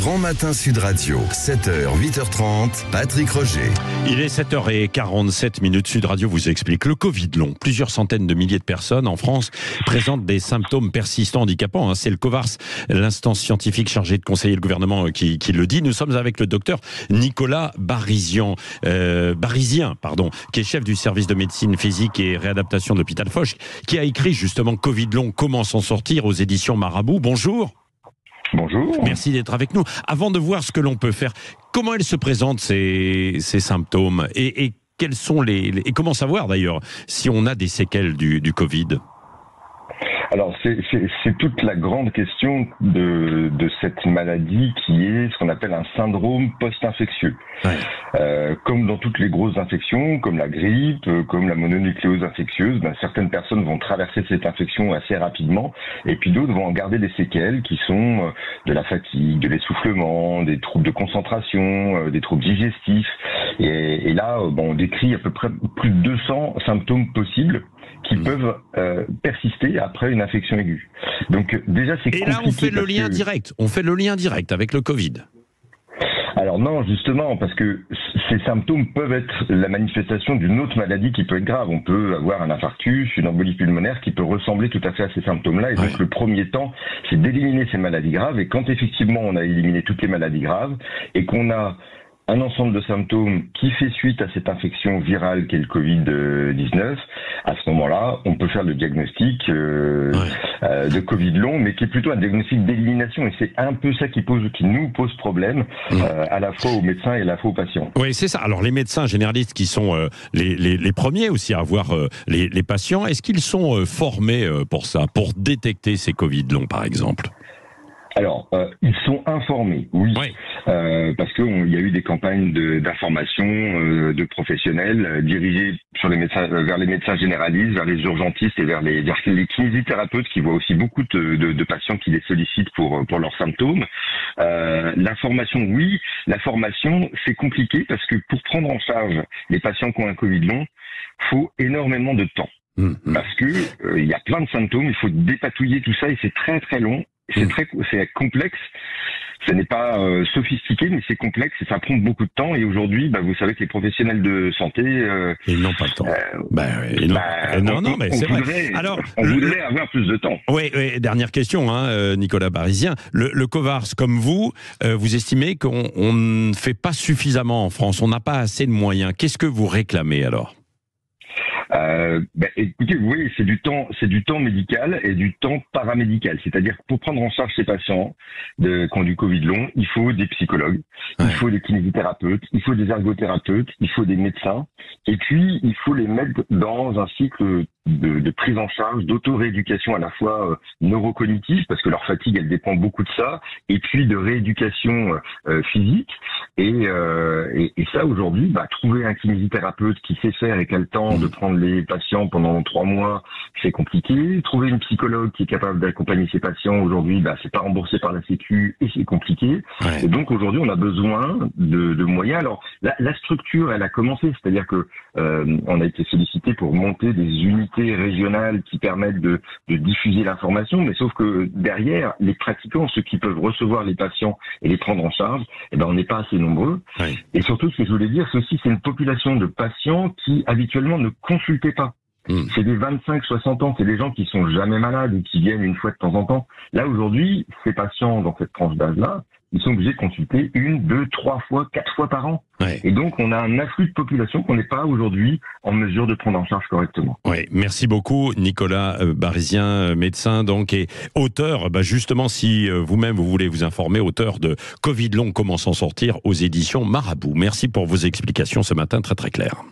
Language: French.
Grand Matin Sud Radio, 7h, 8h30, Patrick Roger. Il est 7h47 Sud Radio vous explique. Le Covid long, plusieurs centaines de milliers de personnes en France présentent des symptômes persistants handicapants. C'est le COVARS, l'instance scientifique chargée de conseiller le gouvernement qui le dit. Nous sommes avec le docteur Nicolas Barizien, qui est chef du service de médecine physique et réadaptation de l'hôpital Foch, qui a écrit justement Covid long, comment s'en sortir aux éditions Marabout. Bonjour. Bonjour. Merci d'être avec nous. Avant de voir ce que l'on peut faire, comment elles se présentent ces symptômes et quels sont et comment savoir d'ailleurs si on a des séquelles du Covid? Alors c'est toute la grande question de cette maladie qui est ce qu'on appelle un syndrome post-infectieux. Ouais. Comme dans toutes les grosses infections, comme la grippe, comme la mononucléose infectieuse, certaines personnes vont traverser cette infection assez rapidement et puis d'autres vont en garder des séquelles qui sont de la fatigue, de l'essoufflement, des troubles de concentration, des troubles digestifs. Et là, on décrit à peu près plus de 200 symptômes possibles qui peuvent persister après une infection aiguë. Donc déjà c'est compliqué. Et là on fait le lien direct. On fait le lien direct avec le Covid. Alors non, justement, parce que ces symptômes peuvent être la manifestation d'une autre maladie qui peut être grave. On peut avoir un infarctus, une embolie pulmonaire qui peut ressembler tout à fait à ces symptômes-là. Et donc le premier temps, c'est d'éliminer ces maladies graves. Et quand effectivement on a éliminé toutes les maladies graves et qu'on a un ensemble de symptômes qui fait suite à cette infection virale qu'est le Covid-19, à ce moment-là, on peut faire le diagnostic de Covid long, mais qui est plutôt un diagnostic d'élimination. Et c'est un peu ça qui nous pose problème, à la fois aux médecins et à la fois aux patients. Oui, c'est ça. Alors les médecins généralistes qui sont les premiers aussi à voir les patients, est-ce qu'ils sont formés pour ça, pour détecter ces Covid longs par exemple ? Alors, ils sont informés, oui, parce qu'il y a eu des campagnes d'information de professionnels dirigées vers les médecins généralistes, vers les urgentistes et vers les kinésithérapeutes qui voient aussi beaucoup de patients qui les sollicitent pour leurs symptômes. L'information, oui, la formation, c'est compliqué parce que pour prendre en charge les patients qui ont un Covid long, faut énormément de temps. Parce que il y a plein de symptômes, il faut dépatouiller tout ça et c'est très très long. C'est complexe, ce n'est pas sophistiqué, mais c'est complexe et ça prend beaucoup de temps. Et aujourd'hui, vous savez que les professionnels de santé... ils n'ont pas le temps. Non, mais c'est vrai. Alors, on voudrait avoir plus de temps. Oui, dernière question, Nicolas Barizien. Le COVARS, comme vous estimez qu'on ne fait pas suffisamment en France, on n'a pas assez de moyens. Qu'est-ce que vous réclamez alors ? Écoutez, oui, c'est du temps médical et du temps paramédical. C'est-à-dire que pour prendre en charge ces patients qui ont du Covid long, il faut des psychologues, il faut des kinésithérapeutes, il faut des ergothérapeutes, il faut des médecins, et puis il faut les mettre dans un cycle de prise en charge, d'auto-rééducation à la fois neurocognitive, parce que leur fatigue, elle dépend beaucoup de ça, et puis de rééducation physique. Et ça, aujourd'hui, trouver un kinésithérapeute qui sait faire et qui a le temps de prendre les patients pendant 3 mois, c'est compliqué. Trouver une psychologue qui est capable d'accompagner ces patients, aujourd'hui, c'est pas remboursé par la Sécu et c'est compliqué. Et donc, aujourd'hui, on a besoin de moyens. Alors, la structure, elle a commencé, c'est-à-dire que on a été sollicité pour monter des unités régionales qui permettent de diffuser l'information, mais sauf que derrière, les pratiquants, ceux qui peuvent recevoir les patients et les prendre en charge, on n'est pas assez nombreux. Et surtout, ce que je voulais dire, c'est une population de patients qui habituellement ne consultaient pas. C'est des 25-60 ans, c'est des gens qui sont jamais malades ou qui viennent une fois de temps en temps. Là, aujourd'hui, ces patients dans cette tranche d'âge-là, ils sont obligés de consulter 1, 2, 3 fois, 4 fois par an. Et donc, on a un afflux de population qu'on n'est pas aujourd'hui en mesure de prendre en charge correctement. Merci beaucoup, Nicolas Barizien, médecin et auteur, justement, si vous-même vous voulez vous informer, auteur de Covid long, comment s'en sortir aux éditions Marabout. Merci pour vos explications ce matin, très très claires.